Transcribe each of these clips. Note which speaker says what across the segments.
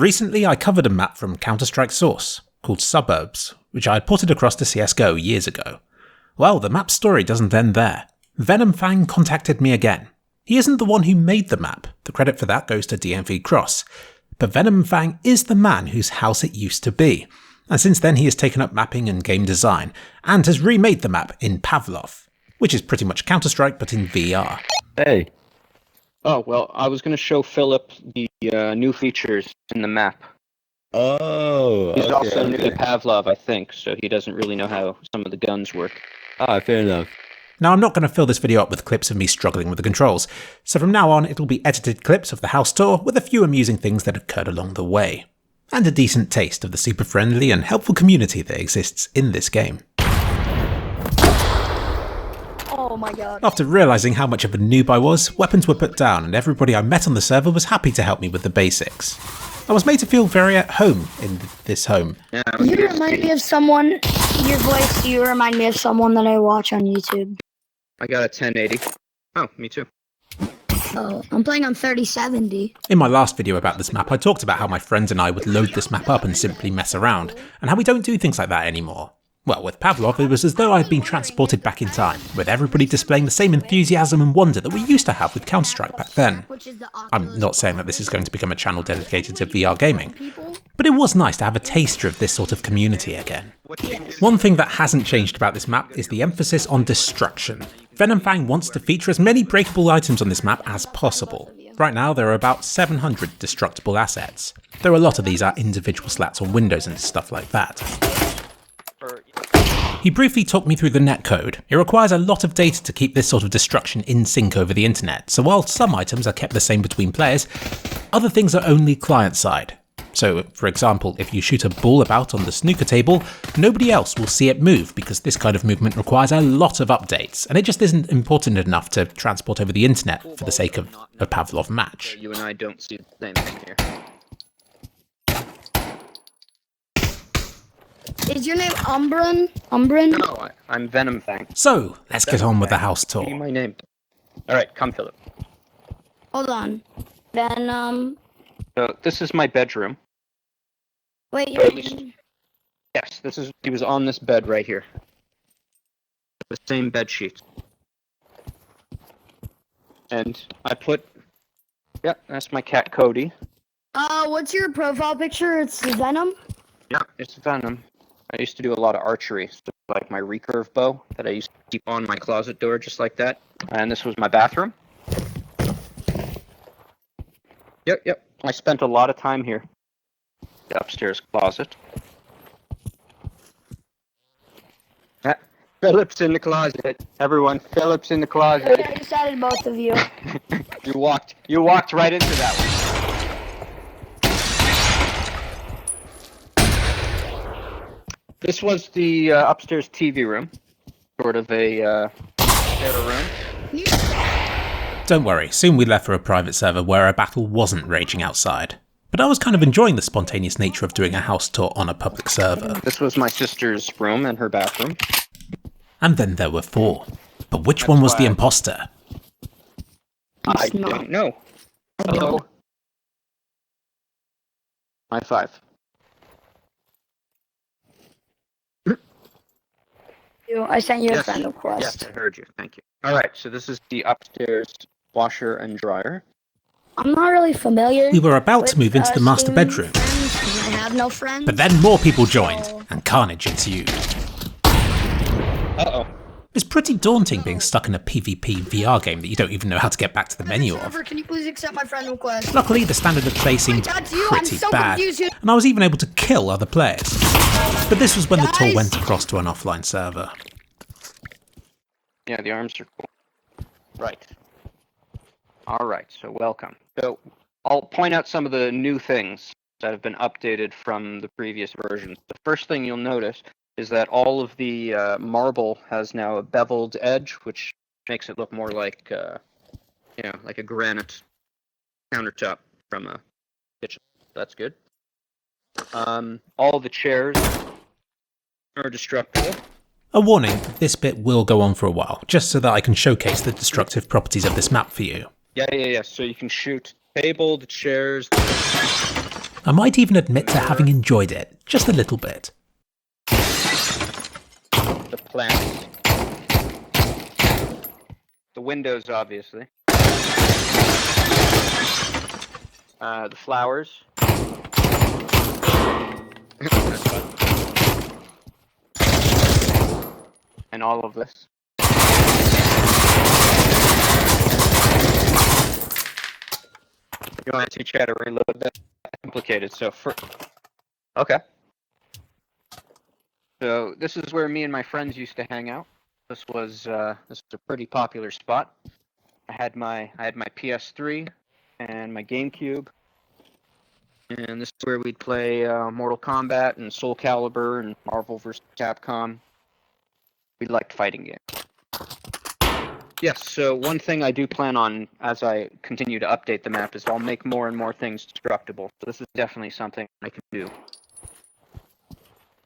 Speaker 1: Recently I covered a map from Counter-Strike Source, called Suburbs, which I had ported across to CSGO years ago. Well, the map's story doesn't end there. Venomfang contacted me again. He isn't the one who made the map, the credit for that goes to DMV Cross, but Venomfang is the man whose house it used to be, and since then he has taken up mapping and game design, and has remade the map in Pavlov, which is pretty much Counter-Strike but in VR.
Speaker 2: Hey.
Speaker 3: Oh, well, I was going to show Philip the new features in the map.
Speaker 2: Oh,
Speaker 3: He's also new to Pavlov, I think, so he doesn't really know how some of the guns work.
Speaker 2: Ah, fair enough.
Speaker 1: Now I'm not going to fill this video up with clips of me struggling with the controls, so from now on it'll be edited clips of the house tour with a few amusing things that occurred along the way, and a decent taste of the super friendly and helpful community that exists in this game.
Speaker 4: Oh my god.
Speaker 1: After realising how much of a noob I was, weapons were put down and everybody I met on the server was happy to help me with the basics. I was made to feel very at home in this home.
Speaker 3: Yeah,
Speaker 4: You remind me of someone, your voice, you remind me of someone that I watch on YouTube.
Speaker 3: I got a 1080. Oh, me too.
Speaker 4: Oh, I'm playing on 3070.
Speaker 1: In my last video about this map, I talked about how my friends and I would load this map up and simply mess around, and how we don't do things like that anymore. Well, with Pavlov, it was as though I had been transported back in time, with everybody displaying the same enthusiasm and wonder that we used to have with Counter-Strike back then. I'm not saying that this is going to become a channel dedicated to VR gaming, but it was nice to have a taster of this sort of community again. One thing that hasn't changed about this map is the emphasis on destruction. Venomfang wants to feature as many breakable items on this map as possible. Right now there are about 700 destructible assets, though a lot of these are individual slats on windows and stuff like that. He briefly talked me through the netcode. It requires a lot of data to keep this sort of destruction in sync over the internet, so while some items are kept the same between players, other things are only client-side. So, for example, if you shoot a ball about on the snooker table, nobody else will see it move because this kind of movement requires a lot of updates, and it just isn't important enough to transport over the internet for the sake of a Pavlov match.
Speaker 3: You and I don't see the same thing here.
Speaker 4: Is your name Umbran? Umbran?
Speaker 3: No, I'm Venomfang.
Speaker 1: So, let's get on with the house
Speaker 3: Give me
Speaker 1: tour.
Speaker 3: my name. Alright, come Philip.
Speaker 4: Hold on. Then,
Speaker 3: So, this is my bedroom.
Speaker 4: wait,
Speaker 3: Yes, he was on this bed right here. The same bed sheet. And I put... Yep, that's my cat Cody.
Speaker 4: what's your profile picture? It's Venom?
Speaker 3: Yeah, it's Venom. I used to do a lot of archery, so like my recurve bow that I used to keep on my closet door just like that. And this was my bathroom. Yep. I spent a lot of time here. The upstairs closet. Philip's in the closet. Everyone, Philip's in the closet.
Speaker 4: I just added both of you.
Speaker 3: You walked right into that one. This was the upstairs TV room, sort of a theater room.
Speaker 1: Don't worry, soon we left for a private server where a battle wasn't raging outside. But I was kind of enjoying the spontaneous nature of doing a house tour on a public server.
Speaker 3: This was my sister's room and her bathroom.
Speaker 1: And then there were 4. But which one was the imposter?
Speaker 3: I
Speaker 4: It's not.
Speaker 3: don't know. Hello. High five.
Speaker 4: I sent you a
Speaker 3: Yes.
Speaker 4: friend request.
Speaker 3: Yes, I heard you. Thank you. All right, so this is the upstairs washer and dryer.
Speaker 4: I'm not really familiar.
Speaker 1: We were about to move into the master
Speaker 4: streaming
Speaker 1: bedroom,
Speaker 4: friends, 'cause I have no friends.
Speaker 1: but then more people joined, and carnage ensued.
Speaker 3: Uh-oh.
Speaker 1: It's pretty daunting being stuck in a PvP VR game that you don't even know how to get back to the menu of.
Speaker 4: Server, can you please accept my friend request?
Speaker 1: Luckily, the standard of play seemed
Speaker 4: that's you. I'm
Speaker 1: pretty
Speaker 4: so
Speaker 1: bad,
Speaker 4: confused.
Speaker 1: and I was even able to kill other players. But this was when the tour
Speaker 4: Guys.
Speaker 1: went across to an offline server.
Speaker 3: Yeah, the arms are cool. Right. All right, so welcome. So I'll point out some of the new things that have been updated from the previous versions. The first thing you'll notice is that all of the marble has now a beveled edge, which makes it look more like, like a granite countertop from a kitchen. That's good. All the chairs are destructible.
Speaker 1: A warning, this bit will go on for a while, just so that I can showcase the destructive properties of this map for you.
Speaker 3: Yeah. So you can shoot table, the chairs,
Speaker 1: I might even admit to having enjoyed it, just a little bit.
Speaker 3: The plants. The windows, obviously. The flowers. And all of this. You want to teach you how to reload that? Complicated. So okay. So this is where me and my friends used to hang out. This was a pretty popular spot. I had my PS3 and my GameCube, and this is where we'd play Mortal Kombat and Soul Calibur and Marvel vs. Capcom. We liked fighting games. Yes, so one thing I do plan on as I continue to update the map is I'll make more and more things destructible. So this is definitely something I can do.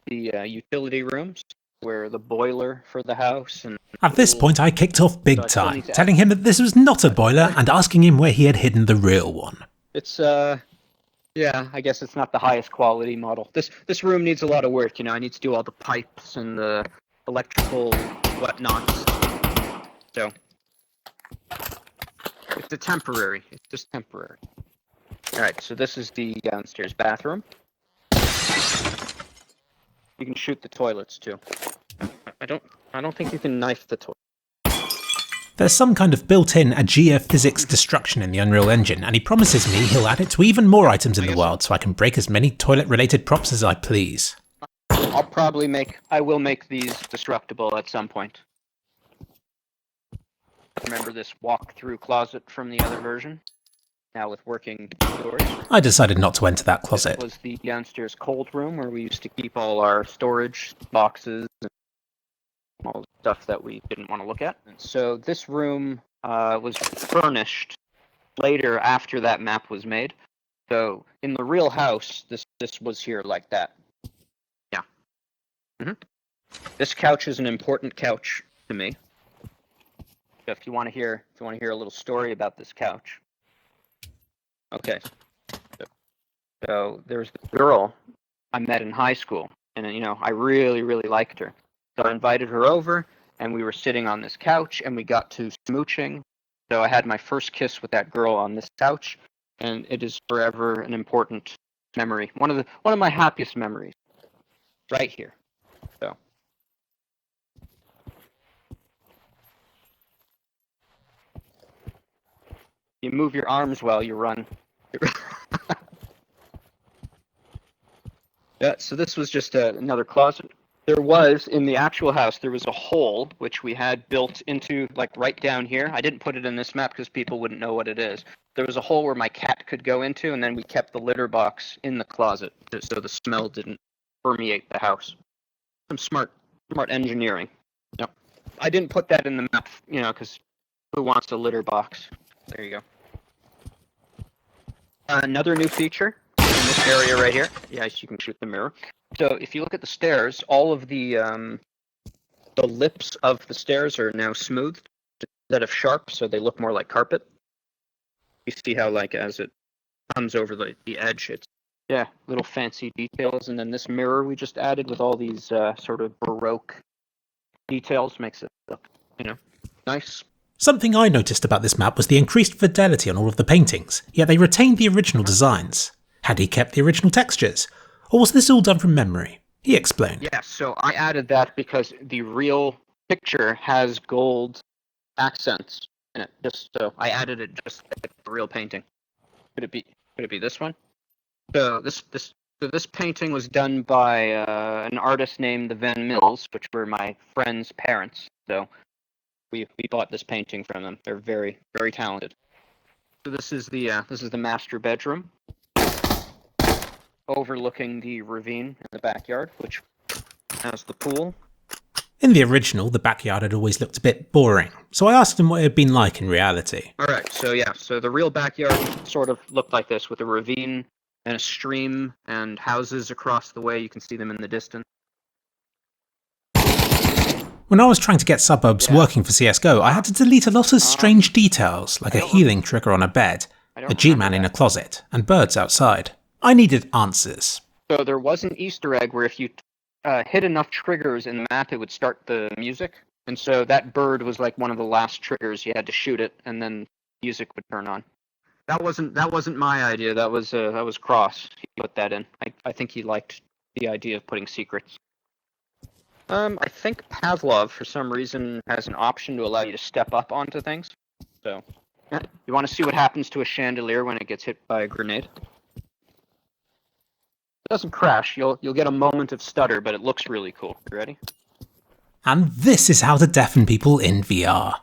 Speaker 3: The utility rooms, where the boiler for the house and...
Speaker 1: At this point I kicked off big time, telling him that this was not a boiler and asking him where he had hidden the real one.
Speaker 3: It's, yeah, I guess it's not the highest quality model. This room needs a lot of work, you know, I need to do all the pipes and the electrical whatnots. So... it's a temporary. It's just temporary. Alright, so this is the downstairs bathroom. You can shoot the toilets too. I don't think you can knife the toilet.
Speaker 1: There's some kind of built-in Aegea physics destruction in the Unreal Engine, and he promises me he'll add it to even more items in the world so I can break as many toilet-related props as I please.
Speaker 3: I will make these destructible at some point. Remember this walk-through closet from the other version? Now with working doors.
Speaker 1: I decided not to enter that closet.
Speaker 3: This was the downstairs cold room where we used to keep all our storage boxes and all the stuff that we didn't want to look at. And so this room was furnished later after that map was made. So in the real house, this was here like that. Yeah. This couch is an important couch to me. If you want to hear a little story about this couch. Okay. So there's this girl I met in high school, and you know, I really, really liked her. So I invited her over, and we were sitting on this couch, and we got to smooching. So I had my first kiss with that girl on this couch, and it is forever an important memory. One of my happiest memories. Right here. So. You move your arms while you run. Yeah, so this was just another closet. There was, in the actual house, there was a hole which we had built into, like, right down here. I didn't put it in this map because people wouldn't know what it is. There was a hole where my cat could go into, and then we kept the litter box in the closet so the smell didn't permeate the house. Some smart engineering. Yep. I didn't put that in the map, you know, because who wants a litter box? There you go. Another new feature in this area right here. Yes, you can shoot the mirror. So if you look at the stairs, all of the lips of the stairs are now smoothed instead of sharp, so they look more like carpet. You see how, like, as it comes over the edge, it's, yeah, little fancy details. And then this mirror we just added with all these sort of Baroque details makes it look, you know, nice.
Speaker 1: Something I noticed about this map was the increased fidelity on all of the paintings, yet they retained the original designs. Had he kept the original textures? Or was this all done from memory? He explained.
Speaker 3: Yeah, so I added that because the real picture has gold accents in it. Just so I added it just like the real painting. Could it be this one? So this painting was done by an artist named the Van Mills, which were my friend's parents. So we bought this painting from them. They're very, very talented. So this is the master bedroom, overlooking the ravine in the backyard, which has the pool.
Speaker 1: In the original, the backyard had always looked a bit boring, so I asked him what it had been like in reality.
Speaker 3: Alright, so the real backyard sort of looked like this, with a ravine and a stream and houses across the way. You can see them in the distance.
Speaker 1: When I was trying to get Suburbs working for CSGO, I had to delete a lot of strange details, like a healing trigger on a bed, a G-man in a closet, and birds outside. I needed answers.
Speaker 3: So there was an Easter egg where if you hit enough triggers in the map, it would start the music. And so that bird was like one of the last triggers. You had to shoot it, and then music would turn on. That wasn't my idea. That was Cross. He put that in. I think he liked the idea of putting secrets. I think Pavlov, for some reason, has an option to allow you to step up onto things. So, yeah. You want to see what happens to a chandelier when it gets hit by a grenade? It doesn't crash. You'll get a moment of stutter, but it looks really cool. You ready?
Speaker 1: And this is how to deafen people in VR.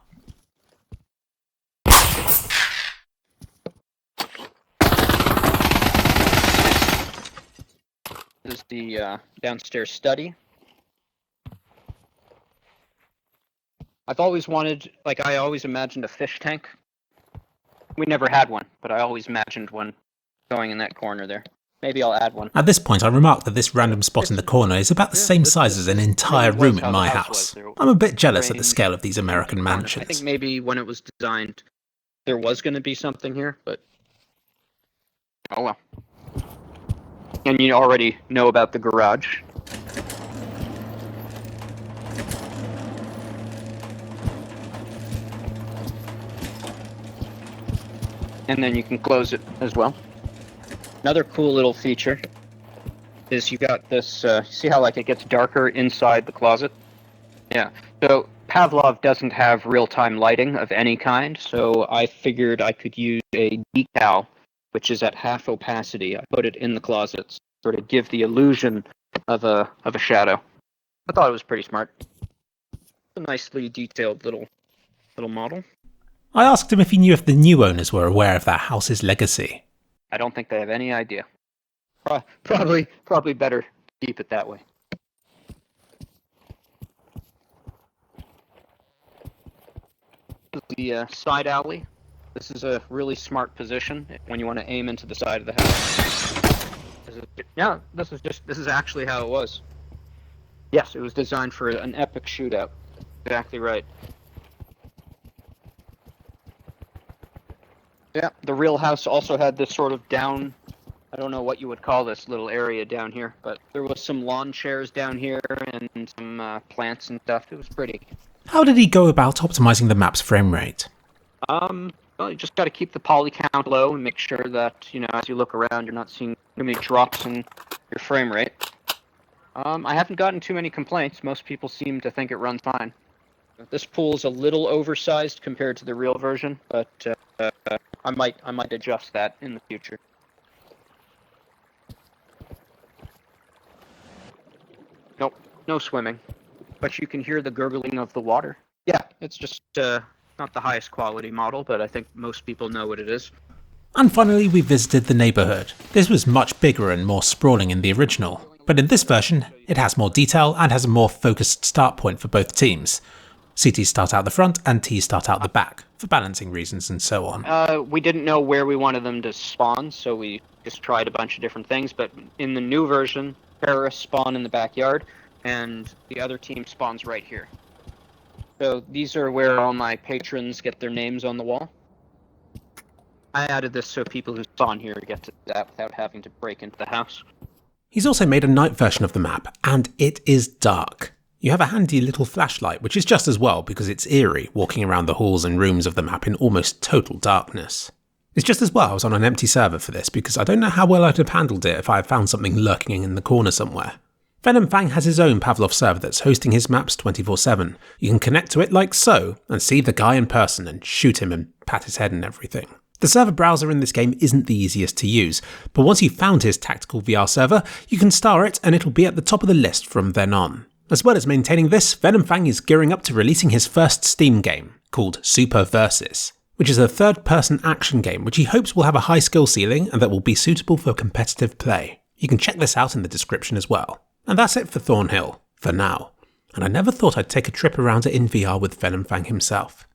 Speaker 3: This is the downstairs study. I've always wanted, I always imagined a fish tank. We never had one, but I always imagined one going in that corner there. Maybe I'll add one.
Speaker 1: At this point, I remarked that this random spot in the corner is about the same size as an entire room in my house. I'm a bit jealous at the scale of these American mansions.
Speaker 3: I think maybe when it was designed, there was going to be something here, but oh well. And you already know about the garage. And then you can close it as well. Another cool little feature is you got this, see how it gets darker inside the closet? Yeah, so Pavlov doesn't have real-time lighting of any kind, so I figured I could use a decal, which is at half opacity. I put it in the closet, sort of give the illusion of a shadow. I thought it was pretty smart. A nicely detailed little model.
Speaker 1: I asked him if he knew if the new owners were aware of that house's legacy.
Speaker 3: I don't think they have any idea. Probably better to keep it that way. The side alley. This is a really smart position when you want to aim into the side of the house. This is actually how it was. Yes, it was designed for an epic shootout. Exactly right. Yeah, the real house also had this sort of down, I don't know what you would call this little area down here, but there was some lawn chairs down here and some plants and stuff. It was pretty.
Speaker 1: How did he go about optimizing the map's frame rate?
Speaker 3: Well, you just got to keep the poly count low and make sure that, as you look around, you're not seeing too many drops in your frame rate. I haven't gotten too many complaints. Most people seem to think it runs fine. This pool is a little oversized compared to the real version, but I might adjust that in the future. Nope, no swimming, but you can hear the gurgling of the water. Yeah, it's just not the highest quality model, but I think most people know what it is.
Speaker 1: And finally, we visited the neighbourhood. This was much bigger and more sprawling in the original, but in this version, it has more detail and has a more focused start point for both teams. CTs start out the front and Ts start out the back, for balancing reasons and so on.
Speaker 3: We didn't know where we wanted them to spawn, so we just tried a bunch of different things, but in the new version, terrorists spawn in the backyard, and the other team spawns right here. So these are where all my patrons get their names on the wall. I added this so people who spawn here get to that without having to break into the house.
Speaker 1: He's also made a night version of the map, and it is dark. You have a handy little flashlight, which is just as well because it's eerie walking around the halls and rooms of the map in almost total darkness. It's just as well I was on an empty server for this because I don't know how well I'd have handled it if I had found something lurking in the corner somewhere. Venomfang has his own Pavlov server that's hosting his maps 24/7. You can connect to it like so and see the guy in person and shoot him and pat his head and everything. The server browser in this game isn't the easiest to use, but once you've found his tactical VR server, you can star it and it'll be at the top of the list from then on. As well as maintaining this, Venomfang is gearing up to releasing his first Steam game, called Suburbs, which is a third-person action game which he hopes will have a high skill ceiling and that will be suitable for competitive play. You can check this out in the description as well. And that's it for Thornhill, for now. And I never thought I'd take a trip around it in VR with Venomfang himself.